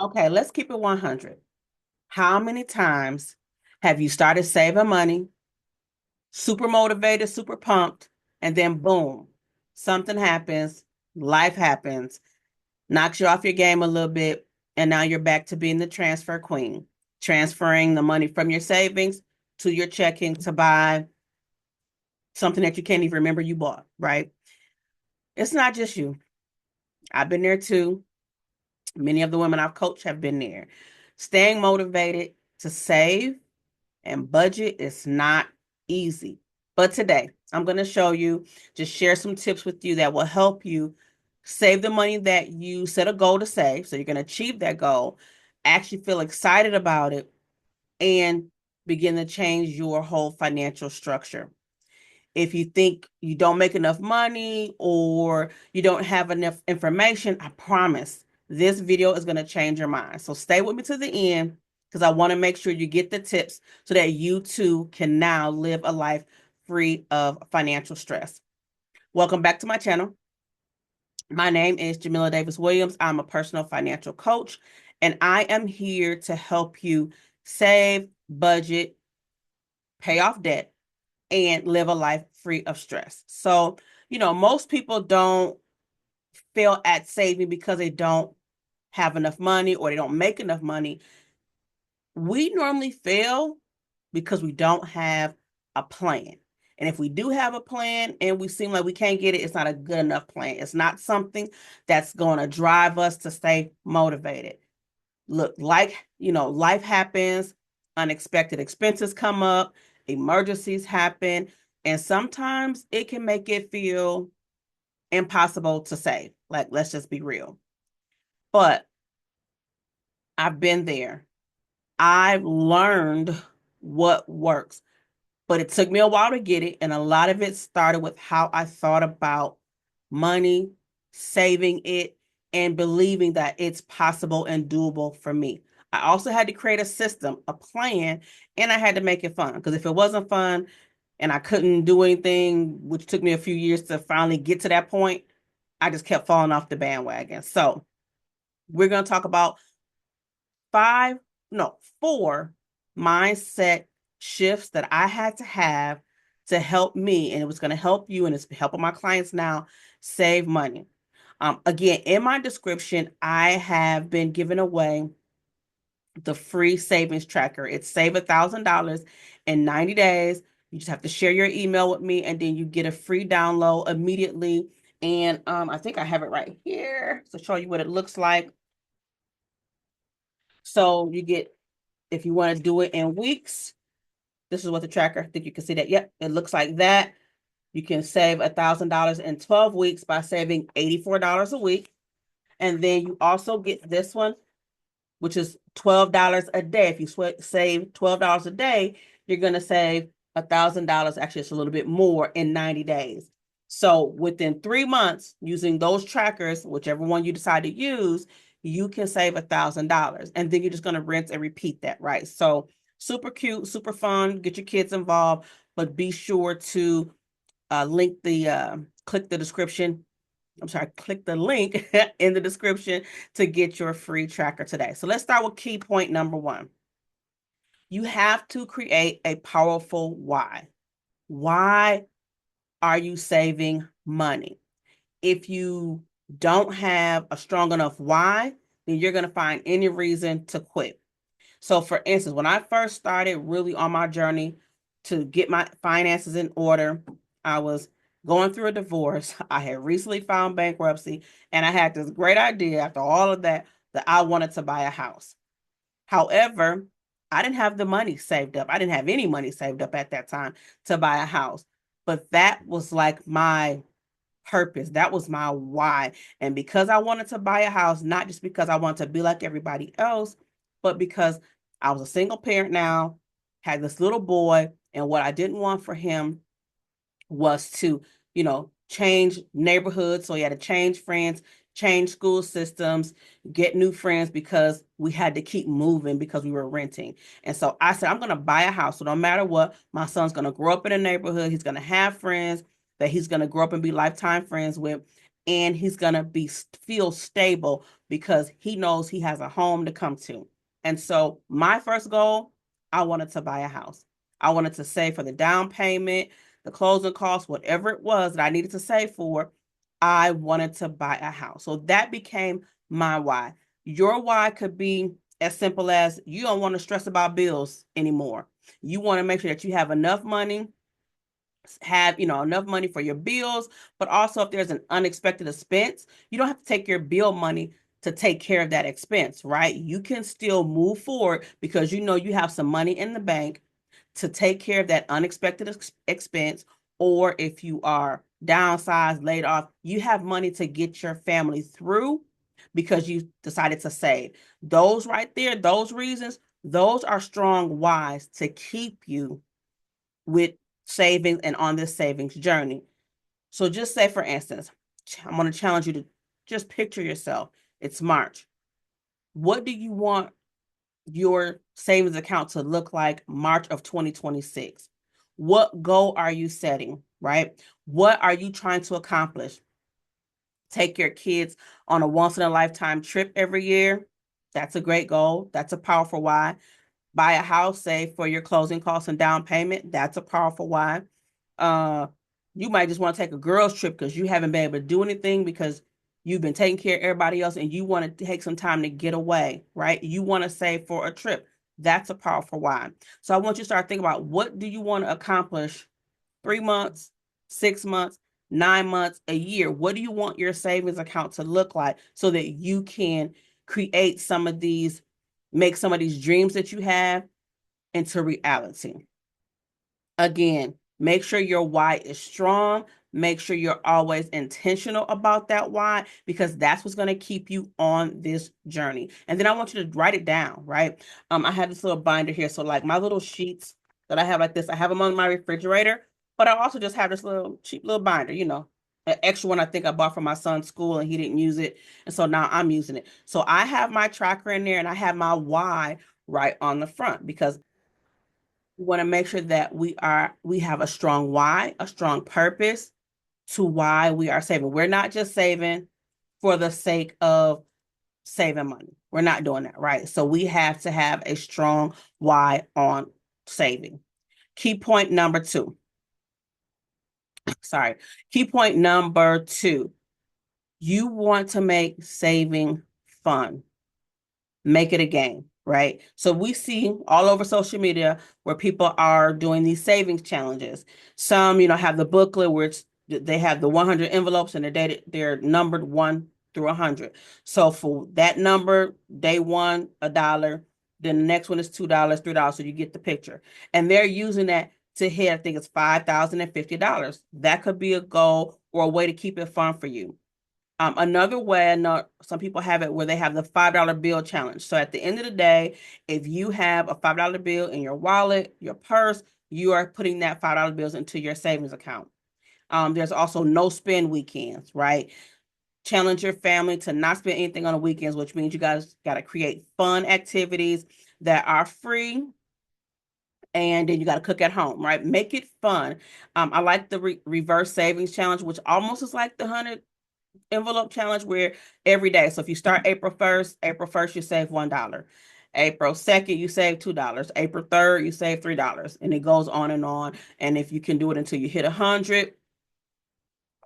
Okay, let's keep it 100. How many times have you started saving money, super motivated, super pumped, and then boom, something happens, life happens, knocks you off your game a little bit, and now you're back to being the transfer queen, transferring the money from your savings to your checking to buy something that you can't even remember you bought, right? It's not just you. I've been there too. Many of the women I've coached have been there. Staying motivated to save and budget is not easy. But today, I'm going to show you, just share some tips with you that will help you save the money that you set a goal to save. So you're going to achieve that goal, actually feel excited about it, and begin to change your whole financial structure. If you think you don't make enough money or you don't have enough information, I promise this video is going to change your mind. So stay with me to the end because I want to make sure you get the tips so that you too can now live a life free of financial stress. Welcome back to my channel. My name is Jamila Davis Williams. I'm a personal financial coach, and I am here to help you save, budget, pay off debt, and live a life free of stress. So, most people don't fail at saving because they don't have enough money or they don't make enough money. We normally fail because we don't have a plan. And if we do have a plan and we seem like we can't get it, it's not a good enough plan. It's not something that's going to drive us to stay motivated. Look, life happens, unexpected expenses come up, emergencies happen, and sometimes it can make it feel impossible to save. Like, let's just be real. But I've been there. I've learned what works, but it took me a while to get it. And a lot of it started with how I thought about money, saving it, and believing that it's possible and doable for me. I also had to create a system, a plan, and I had to make it fun. Because if it wasn't fun and I couldn't do anything, which took me a few years to finally get to that point, I just kept falling off the bandwagon. So we're going to talk about four mindset shifts that I had to have to help me, and it was going to help you, and it's helping my clients now save money. Again, in my description, I have been giving away the free savings tracker. It's save $1,000 in 90 days. You just have to share your email with me, and then you get a free download immediately. And I think I have it right here to show you what it looks like. So you get, if you want to do it in weeks, this is what the tracker, I think you can see that. Yep, it looks like that. You can save $1,000 in 12 weeks by saving $84 a week. And then you also get this one, which is $12 a day. If you save $12 a day, you're going to save $1,000. Actually, it's a little bit more in 90 days. So within 3 months, using those trackers, whichever one you decide to use, you can save $1,000. And then you're just going to rinse and repeat that, right? So super cute, super fun. Get your kids involved, but be sure to click the description. I'm sorry, click the link in the description to get your free tracker today. So let's start with key point number one. You have to create a powerful why. Why are you saving money? If you don't have a strong enough why, then you're going to find any reason to quit. So for instance, when I first started really on my journey to get my finances in order, I was going through a divorce. I had recently filed bankruptcy, and I had this great idea after all of that that I wanted to buy a house. However, I didn't have the money saved up. I didn't have any money saved up at that time to buy a house. But that was like my purpose. That was my why. And because I wanted to buy a house, not just because I wanted to be like everybody else, but because I was a single parent now, had this little boy, and what I didn't want for him was to, change neighborhoods. So he had to change friends, change school systems, get new friends because we had to keep moving because we were renting. And so I said, I'm going to buy a house. So no matter what, my son's going to grow up in a neighborhood. He's going to have friends that he's going to grow up and be lifetime friends with. and he's going to feel stable because he knows he has a home to come to. And so my first goal, I wanted to buy a house. I wanted to save for the down payment, the closing costs, whatever it was that I needed to save for. I wanted to buy a house. So that became my why. Your why could be as simple as you don't want to stress about bills anymore. You want to make sure that you have enough money, have enough money for your bills, but also if there's an unexpected expense, you don't have to take your bill money to take care of that expense, right? You can still move forward because you have some money in the bank to take care of that unexpected expense. Or if you are downsized, laid off, you have money to get your family through because you decided to save. Those right there, those reasons, those are strong whys to keep you with savings and on this savings journey. So just say, for instance, I'm going to challenge you to just picture yourself. It's March. What do you want your savings account to look like March of 2026? What goal are you setting, right? What are you trying to accomplish? Take your kids on a once in a lifetime trip every year. That's a great goal. That's a powerful why. Buy a house, save for your closing costs and down payment. That's a powerful why. Uh, you might just want to take a girls trip because you haven't been able to do anything because you've been taking care of everybody else and you want to take some time to get away, right? You want to save for a trip. That's a powerful why. So I want you to start thinking about, what do you want to accomplish 3 months, 6 months, 9 months, a year? What do you want your savings account to look like so that you can create make some of these dreams that you have into reality? Again, make sure your why is strong. Make sure you're always intentional about that why, because that's what's going to keep you on this journey. And then I want you to write it down, right? I have this little binder here. So like my little sheets that I have like this, I have them on my refrigerator, but I also just have this little cheap little binder, an extra one I think I bought for my son's school and he didn't use it. And so now I'm using it. So I have my tracker in there and I have my why right on the front because we want to make sure that we have a strong why, a strong purpose to why we are saving. We're not just saving for the sake of saving money. We're not doing that, right? So we have to have a strong why on saving. Key point number 2. Sorry. Key point number 2. You want to make saving fun. Make it a game, right? So we see all over social media where people are doing these savings challenges. Some, have the booklet where they have the 100 envelopes and they're numbered 1 through 100. So for that number, day 1, $1. Then the next one is $2, $3. So you get the picture. And they're using that to hit, I think it's $5,050. That could be a goal or a way to keep it fun for you. Another way, some people have it where they have the $5 bill challenge. So at the end of the day, if you have a $5 bill in your wallet, your purse, you are putting that $5 bills into your savings account. There's also no spend weekends, right? Challenge your family to not spend anything on the weekends, which means you guys got to create fun activities that are free. And then you got to cook at home, right? Make it fun. I like the reverse savings challenge, which almost is like the 100 envelope challenge, where every day, so if you start April 1st you save $1. April 2nd you save $2. April 3rd you save $3, and it goes on and on. And if you can do it until you hit 100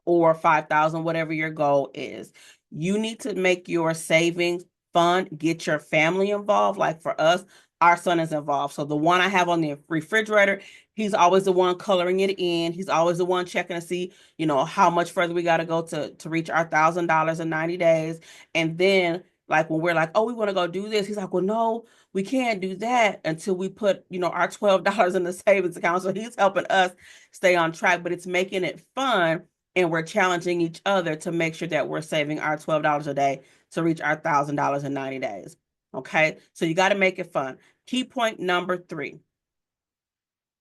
or 5,000, whatever your goal is, you need to make your savings fun. Get your family involved. Like for us, our son is involved. So the one I have on the refrigerator, he's always the one coloring it in. He's always the one checking to see, how much further we got to go to reach our $1,000 in 90 days. And then like when we're like, oh, we want to go do this, he's like, well, no, we can't do that until we put, our $12 in the savings account. So he's helping us stay on track, but it's making it fun. And we're challenging each other to make sure that we're saving our $12 a day to reach our $1,000 in 90 days. Okay, so you got to make it fun. Key point number 3.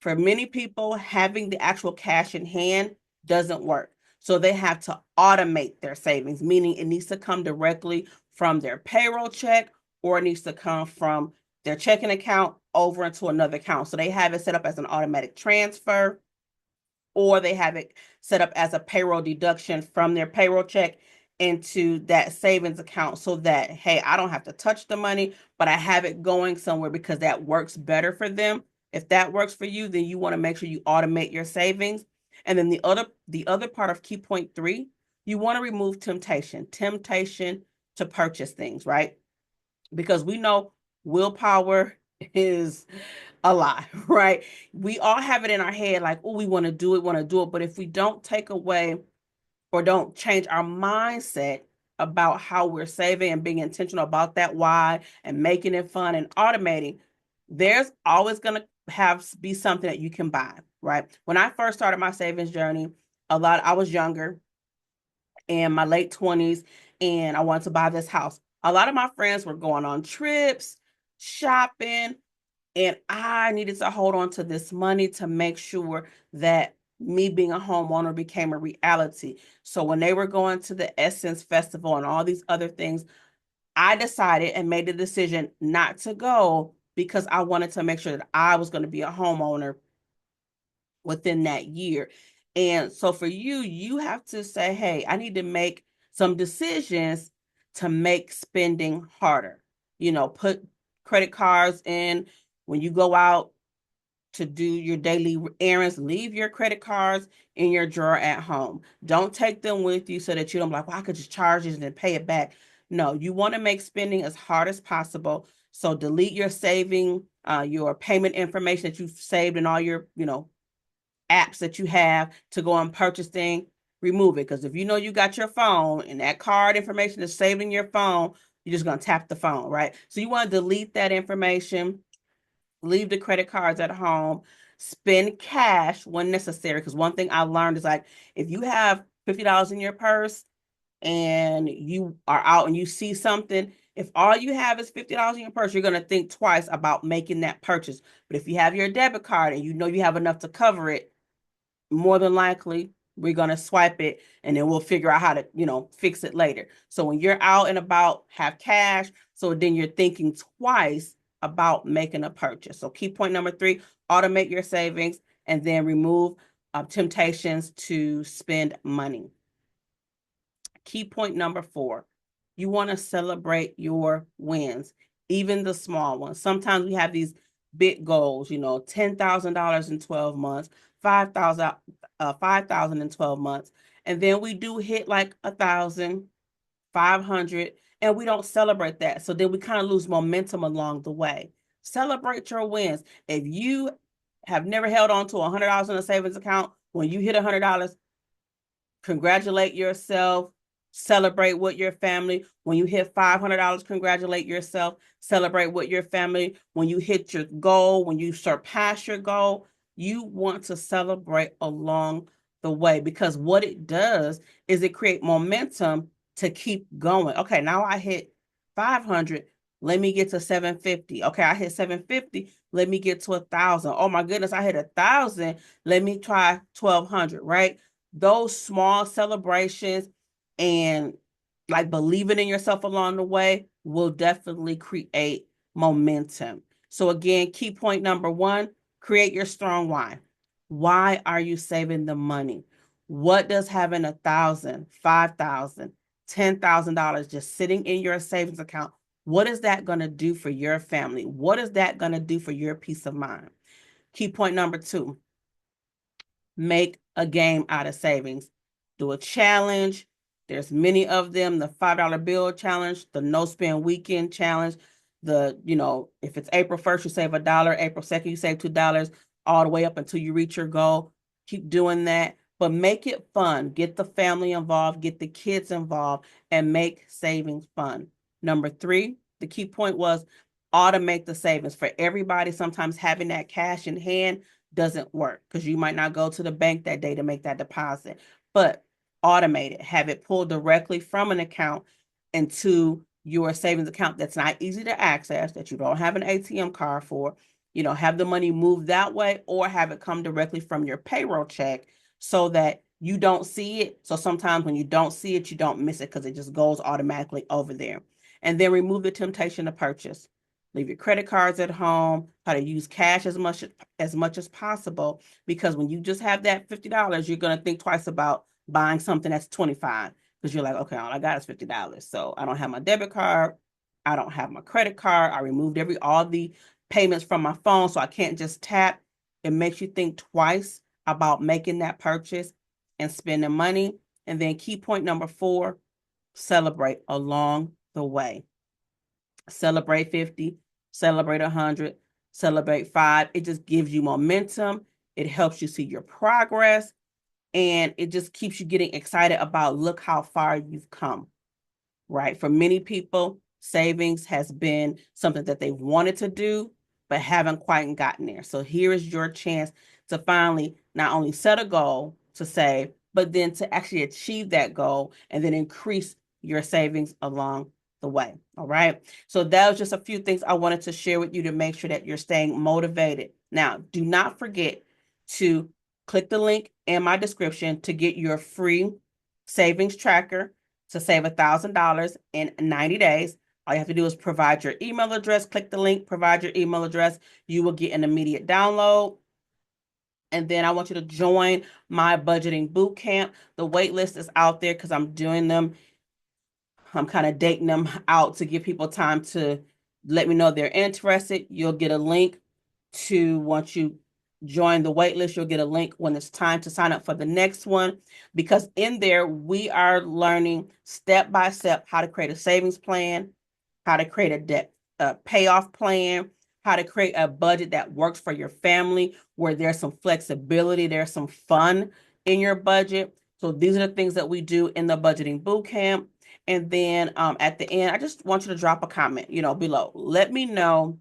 For many people, having the actual cash in hand doesn't work. So they have to automate their savings, meaning it needs to come directly from their payroll check, or it needs to come from their checking account over into another account. So they have it set up as an automatic transfer, or they have it set up as a payroll deduction from their payroll check into that savings account so that, hey, I don't have to touch the money, but I have it going somewhere because that works better for them. If that works for you, then you want to make sure you automate your savings. And then the other part of key point 3, you want to remove temptation to purchase things, right? Because we know willpower is a lie, right? We all have it in our head like, oh, we want to do it. But if we don't take away or don't change our mindset about how we're saving and being intentional about that why and making it fun and automating, there's always going to be something that you can buy, right? When I first started my savings journey, I was younger, in my late 20s, and I wanted to buy this house. A lot of my friends were going on trips, shopping, and I needed to hold on to this money to make sure that me being a homeowner became a reality. So when they were going to the Essence Festival and all these other things, I decided and made the decision not to go because I wanted to make sure that I was going to be a homeowner within that year. And so for you, you have to say, hey, I need to make some decisions to make spending harder. Put credit cards in when you go out to do your daily errands, leave your credit cards in your drawer at home. Don't take them with you so that you don't be like, well, I could just charge this and then pay it back. No, you want to make spending as hard as possible. So delete your your payment information that you've saved in all your, apps that you have to go and purchase things. Remove it, because if you got your phone and that card information is saved in your phone, you're just going to tap the phone, right? So you want to delete that information, leave the credit cards at home, spend cash when necessary. Because one thing I learned is like, if you have $50 in your purse and you are out and you see something, if all you have is $50 in your purse, you're going to think twice about making that purchase. But if you have your debit card and you have enough to cover it, more than likely we're going to swipe it and then we'll figure out how to, fix it later. So when you're out and about, have cash. So then you're thinking twice about making a purchase. So key point number 3, automate your savings and then remove temptations to spend money. Key point number 4, you want to celebrate your wins, even the small ones. Sometimes we have these big goals, $10,000 in 12 months, 5,000 in 12 months. And then we do hit like 1,500 and we don't celebrate that. So then we kind of lose momentum along the way. Celebrate your wins. If you have never held on to $100 in a savings account, when you hit $100, congratulate yourself, celebrate with your family. When you hit $500, congratulate yourself, celebrate with your family. When you hit your goal, when you surpass your goal, you want to celebrate along the way, because what it does is it creates momentum to keep going. Okay, now I hit 500. Let me get to 750. Okay, I hit 750. Let me get to 1,000. Oh my goodness, I hit 1,000. Let me try 1,200, right? Those small celebrations and like believing in yourself along the way will definitely create momentum. So again, key point number 1, create your strong why. Why are you saving the money? What does having $1,000, $5,000, $10,000 just sitting in your savings account, what is that going to do for your family? What is that going to do for your peace of mind? Key point number 2, make a game out of savings. Do a challenge. There's many of them. The $5 bill challenge, the no spend weekend challenge, if it's April 1st, you save $1, April 2nd, you save $2, all the way up until you reach your goal. Keep doing that, but make it fun. Get the family involved, get the kids involved, and make savings fun. Number 3, the key point was automate the savings. For everybody, sometimes having that cash in hand doesn't work because you might not go to the bank that day to make that deposit, but automate it. Have it pulled directly from an account into your savings account that's not easy to access, that you don't have an ATM card for. Have the money move that way, or have it come directly from your payroll check so that you don't see it. So sometimes when you don't see it, you don't miss it because it just goes automatically over there. And then remove the temptation to purchase. leave your credit cards at home, how to use cash as much as possible. Because when you just have that $50, you're going to think twice about buying something that's 25, because you're like, okay, all I got is $50. So I don't have my debit card. I don't have my credit card. I removed all the payments from my phone, so I can't just tap. It makes you think twice about making that purchase and spending money. And then key point number 4, celebrate along the way. Celebrate 50, celebrate 100, celebrate 5. It just gives you momentum. It helps you see your progress, and it just keeps you getting excited about, look how far you've come, right? For many people, savings has been something that they've wanted to do, but haven't quite gotten there. So here is your chance to finally not only set a goal to save, but then to actually achieve that goal and then increase your savings along the way. All right. So that was just a few things I wanted to share with you to make sure that you're staying motivated. Now, do not forget to click the link in my description to get your free savings tracker to save $1,000 in 90 days. All you have to do is provide your email address, click the link, provide your email address. You will get an immediate download. And then I want you to join my budgeting boot camp. The wait list is out there because I'm doing them. I'm kind of dating them out to give people time to let me know they're interested. You'll get a link once you join the wait list, you'll get a link when it's time to sign up for the next one, because in there we are learning step by step how to create a savings plan, how to create a debt payoff plan, how to create a budget that works for your family, where there's some flexibility, there's some fun in your budget. So these are the things that we do in the budgeting boot camp. And then at the end, I just want you to drop a comment, below. Let me know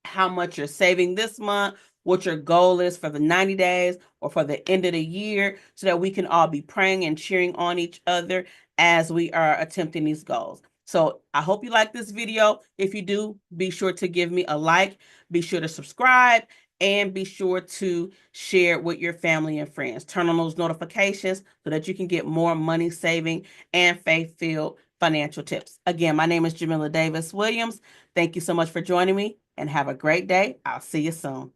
how much you're saving this month, what your goal is for the 90 days or for the end of the year, so that we can all be praying and cheering on each other as we are attempting these goals. So I hope you like this video. If you do, be sure to give me a like, be sure to subscribe, and be sure to share with your family and friends. Turn on those notifications so that you can get more money saving and faith-filled financial tips. Again, my name is Jamila Davis Williams. Thank you so much for joining me, and have a great day. I'll see you soon.